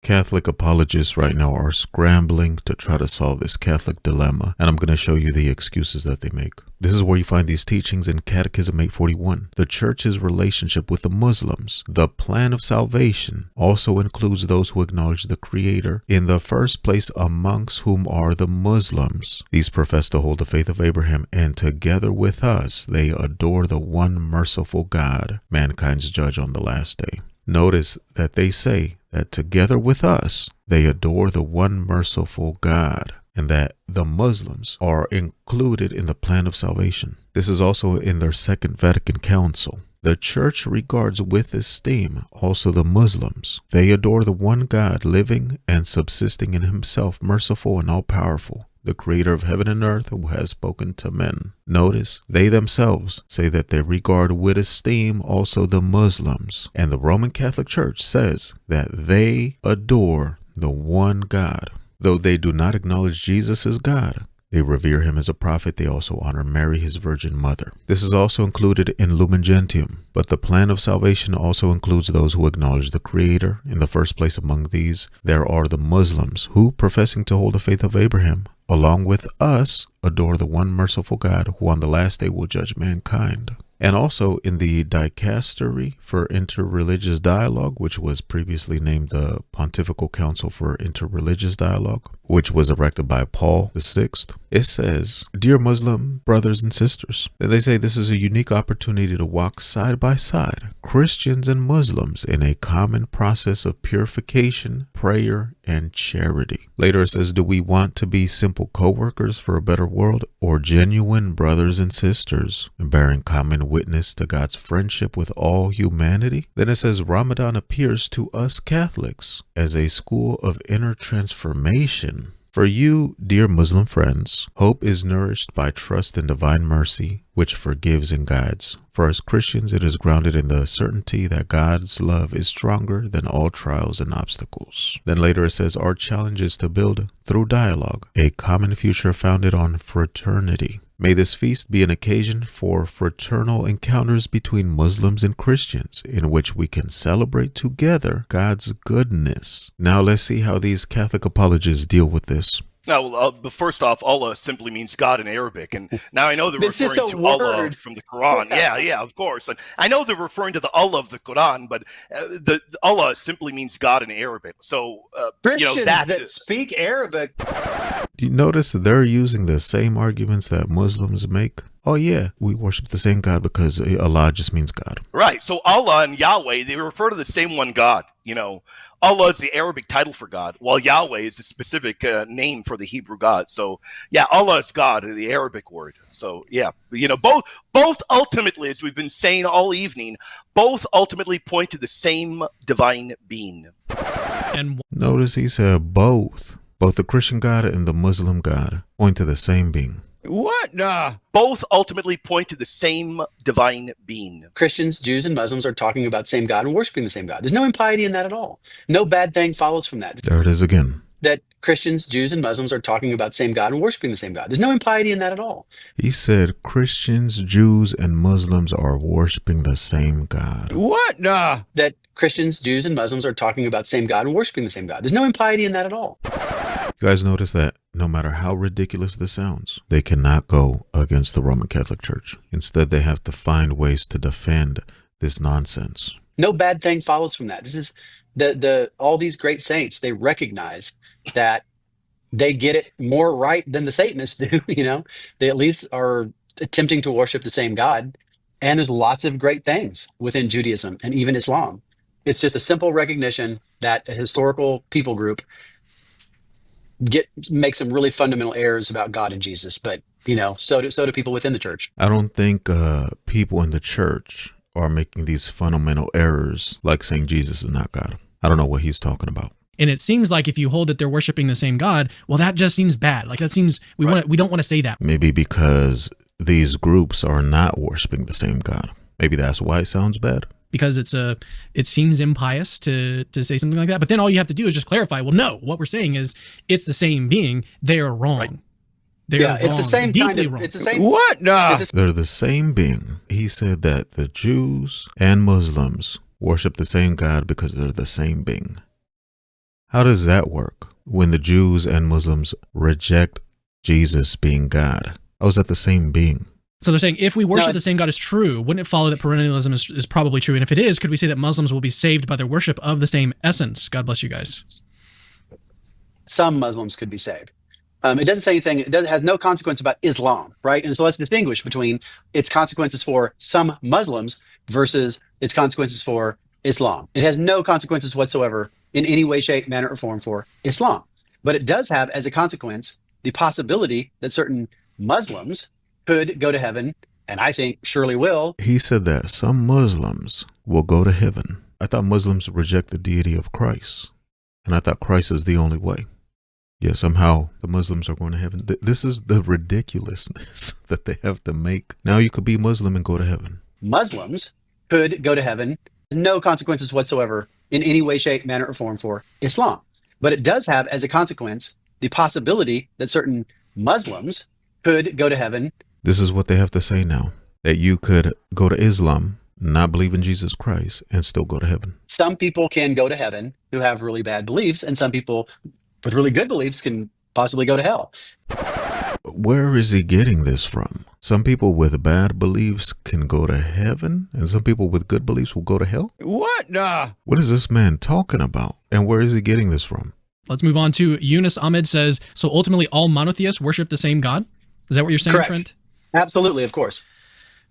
Catholic apologists right now are scrambling to try to solve this Catholic dilemma, and I'm going to show you the excuses that they make. This is where you find these teachings in Catechism 841. The Church's relationship with the Muslims. The plan of salvation also includes those who acknowledge the Creator in the first place, amongst whom are the Muslims. These profess to hold the faith of Abraham, and together with us, they adore the one merciful God, mankind's judge on the last day. Notice that they say that together with us, they adore the one merciful God, and that the Muslims are included in the plan of salvation. This is also in their Second Vatican Council. The Church regards with esteem also the Muslims. They adore the one God, living and subsisting in himself, merciful and all-powerful, the creator of heaven and earth, who has spoken to men. Notice, they themselves say that they regard with esteem also the Muslims. And the Roman Catholic Church says that they adore the one God. Though they do not acknowledge Jesus as God, they revere him as a prophet. They also honor Mary, his virgin mother. This is also included in Lumen Gentium. But the plan of salvation also includes those who acknowledge the Creator. In the first place among these, there are the Muslims, who, professing to hold the faith of Abraham, along with us, adore the one merciful God, who on the last day will judge mankind. And also in the Dicastery for Interreligious Dialogue, which was previously named the Pontifical Council for Interreligious Dialogue, which was erected by Paul VI, it says, "Dear Muslim brothers and sisters," they say this is a unique opportunity to walk side by side, Christians and Muslims, in a common process of purification, prayer, and charity. Later it says, "Do we want to be simple co-workers for a better world, or genuine brothers and sisters, bearing common witness to God's friendship with all humanity?" Then it says, "Ramadan appears to us Catholics as a school of inner transformation. For you, dear Muslim friends, hope is nourished by trust in divine mercy, which forgives and guides. For as Christians, it is grounded in the certainty that God's love is stronger than all trials and obstacles." Then later it says, "Our challenge is to build, through dialogue, a common future founded on fraternity. May this feast be an occasion for fraternal encounters between Muslims and Christians, in which we can celebrate together God's goodness." Now let's see how these Catholic apologists deal with this. Now, but first off, Allah simply means God in Arabic, and now I know they're It's just referring a to Allah word. from the Quran. Yeah, of course. And I know they're referring to the Allah of the Quran, but the Allah simply means God in Arabic. So, Christians that that speak Arabic. You notice they're using the same arguments that Muslims make. Oh yeah, we worship the same God because Allah just means God. Right. So Allah and Yahweh, they refer to the same one God. Allah is the Arabic title for God, while Yahweh is a specific name for the Hebrew God. So yeah, Allah is God, the Arabic word. So yeah, both ultimately, as we've been saying all evening, both ultimately point to the same divine being. And Notice he said both. Both the Christian God and the Muslim God point to the same being. What? Both ultimately point to the same divine being. Christians, Jews, and Muslims are talking about the same God and worshiping the same God. There's no impiety in that at all. No bad thing follows from that. There it is again. That Christians, Jews, and Muslims are talking about the same God and worshiping the same God. There's no impiety in that at all. He said Christians, Jews, and Muslims are worshiping the same God. What? That Christians, Jews, and Muslims are talking about the same God and worshiping the same God. There's no impiety in that at all. You guys notice that no matter how ridiculous this sounds, they cannot go against the Roman Catholic Church. Instead, they have to find ways to defend this nonsense. No bad thing follows from that. This is all these great saints, they recognize that they get it more right than the Satanists do. They at least are attempting to worship the same God. And there's lots of great things within Judaism and even Islam. It's just a simple recognition that a historical people group make some really fundamental errors about God and Jesus, but so do people within the church. I don't think people in the church are making these fundamental errors, like saying Jesus is not God. I don't know what he's talking about. And it seems like if you hold that they're worshiping the same God, well, that just seems bad. Like that seems we don't want to say that. Maybe because these groups are not worshiping the same God. Maybe that's why it sounds bad. Because it seems impious to say something like that. But then all you have to do is just clarify, well, no, what we're saying is it's the same being. They are wrong. Right. It's the same deeply wrong. It's the same. What? No. They're the same being. He said that the Jews and Muslims worship the same God because they're the same being. How does that work when the Jews and Muslims reject Jesus being God? How is that the same being? So they're saying if we worship the same God is true, wouldn't it follow that perennialism is probably true? And if it is, could we say that Muslims will be saved by their worship of the same essence? God bless you guys. Some Muslims could be saved. It doesn't say anything. It has no consequence about Islam, right? And so let's distinguish between its consequences for some Muslims versus its consequences for Islam. It has no consequences whatsoever in any way, shape, manner, or form for Islam. But it does have as a consequence the possibility that certain Muslims could go to heaven, and I think surely will. He said that some Muslims will go to heaven. I thought Muslims reject the deity of Christ, and I thought Christ is the only way. Yeah, somehow the Muslims are going to heaven. This is the ridiculousness that they have to make. Now you could be Muslim and go to heaven. Muslims could go to heaven. No consequences whatsoever in any way, shape, manner, or form for Islam. But it does have as a consequence the possibility that certain Muslims could go to heaven. This is what they have to say now, that you could go to Islam, not believe in Jesus Christ, and still go to heaven. Some people can go to heaven who have really bad beliefs, and some people with really good beliefs can possibly go to hell. Where is he getting this from? Some people with bad beliefs can go to heaven, and some people with good beliefs will go to hell? What? Nah. What is this man talking about? And where is he getting this from? Let's move on to Yunus Ahmed says, so ultimately all monotheists worship the same God? Is that what you're saying, Correct. Trent? Absolutely, of course.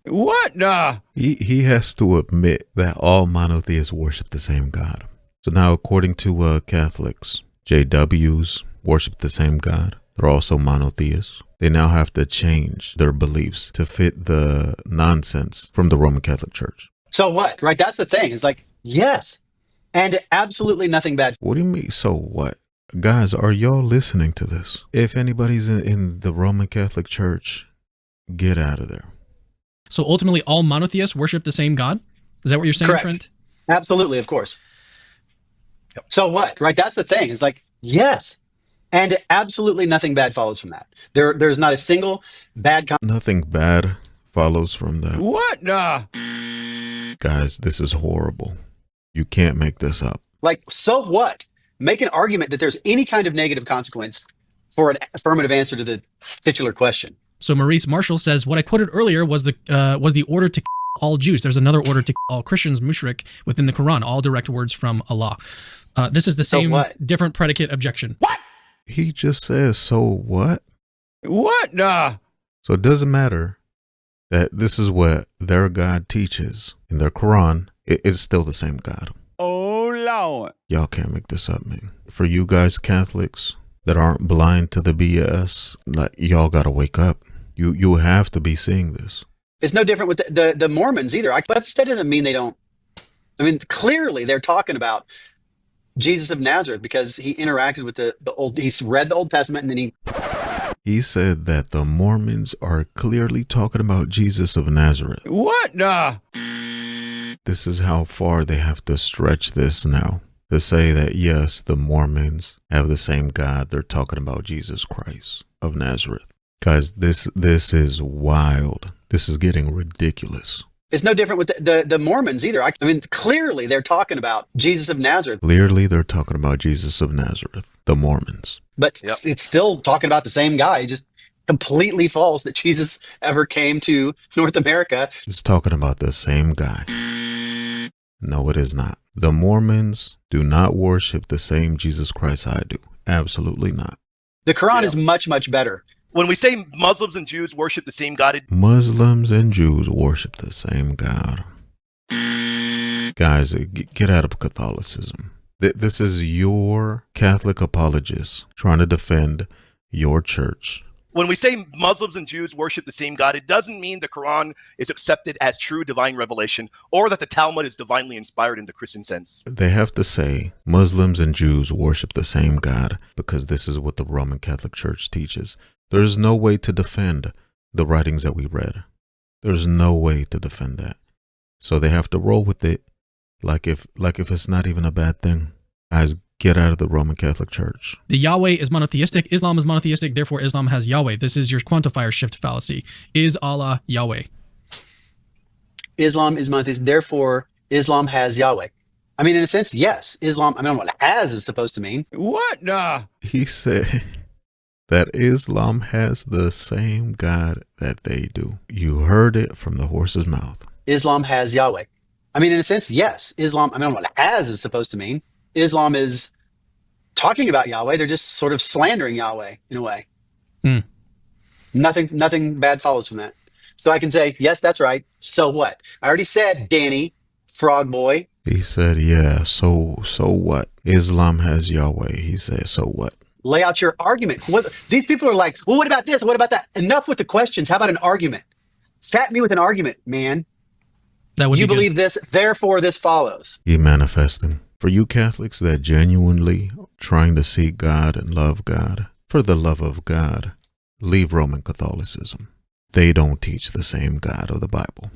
What? Nah. He has to admit that all monotheists worship the same God. So now, according to Catholics, JWs worship the same God. They're also monotheists. They now have to change their beliefs to fit the nonsense from the Roman Catholic Church. So what, right? That's the thing. It's like, yes, and absolutely nothing bad. What do you mean, so what? Guys, are y'all listening to this? If anybody's in the Roman Catholic Church, get out of there. So ultimately all monotheists worship the same God? Is that what you're saying, Correct. Trent? Absolutely, of course. So what, right? That's the thing. It's like, yes, and absolutely nothing bad follows from that. There's not a single bad. Nothing bad follows from that. What? Nah. Guys, this is horrible. You can't make this up. Like, so what? Make an argument that there's any kind of negative consequence for an affirmative answer to the titular question. So Maurice Marshall says, what I quoted earlier was the order to all Jews. There's another order to all Christians, mushrik, within the Quran, all direct words from Allah. This is the same different predicate objection. What? He just says, so what? What? Nah. So it doesn't matter that this is what their God teaches in their Quran. It is still the same God. Oh, Lord. Y'all can't make this up, man. For you guys Catholics that aren't blind to the BS, like, y'all got to wake up. You have to be seeing this. It's no different with the Mormons either. But that doesn't mean they don't. I mean, clearly they're talking about Jesus of Nazareth because he interacted with the old. He's read the Old Testament and then he said that the Mormons are clearly talking about Jesus of Nazareth. What? Nah. This is how far they have to stretch this now to say that, yes, the Mormons have the same God. They're talking about Jesus Christ of Nazareth. Guys, this is wild. This is getting ridiculous. It's no different with the Mormons either. I mean, clearly they're talking about Jesus of Nazareth. Clearly they're talking about Jesus of Nazareth, the Mormons. But it's still talking about the same guy. Just completely false that Jesus ever came to North America. It's talking about the same guy. No, it is not. The Mormons do not worship the same Jesus Christ I do. Absolutely not. The Quran is much, much better. When we say Muslims and Jews worship the same God, Muslims and Jews worship the same God. Guys, get out of Catholicism. This is your Catholic apologists trying to defend your church. when we say Muslims and Jews worship the same God, it doesn't mean the Quran is accepted as true divine revelation or that the Talmud is divinely inspired in the Christian sense. They have to say Muslims and Jews worship the same God because this is what the Roman Catholic Church teaches. There's no way to defend the writings that we read. There's no way to defend that. So they have to roll with it like if it's not even a bad thing. Guys, get out of the Roman Catholic Church. The Yahweh is monotheistic. Islam is monotheistic. Therefore, Islam has Yahweh. This is your quantifier shift fallacy. Is Allah Yahweh? Islam is monotheistic. Therefore, Islam has Yahweh. I mean, in a sense, yes. Islam, I don't know what has is supposed to mean. What the? He said that Islam has the same God that they do. You heard it from the horse's mouth. Islam has Yahweh. I mean, in a sense, yes. Islam, I don't know what has is supposed to mean. Islam is talking about Yahweh. They're just sort of slandering Yahweh in a way. Nothing bad follows from that. So I can say, yes, that's right. So what? I already said, Danny, frog boy. He said, yeah, so what? Islam has Yahweh. He said, so what? Lay out your argument. These people are like, well, what about this? What about that? Enough with the questions. How about an argument? Sat me with an argument, man. That would you be believe good. this, therefore this follows. He manifesting. For you Catholics that genuinely trying to seek God and love God, for the love of God, leave Roman Catholicism. They don't teach the same God of the Bible.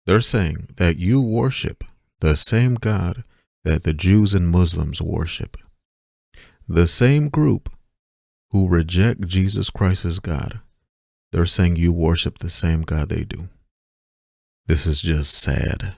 They're saying that you worship the same God that the Jews and Muslims worship. The same group who reject Jesus Christ as God, they're saying you worship the same God they do. This is just sad.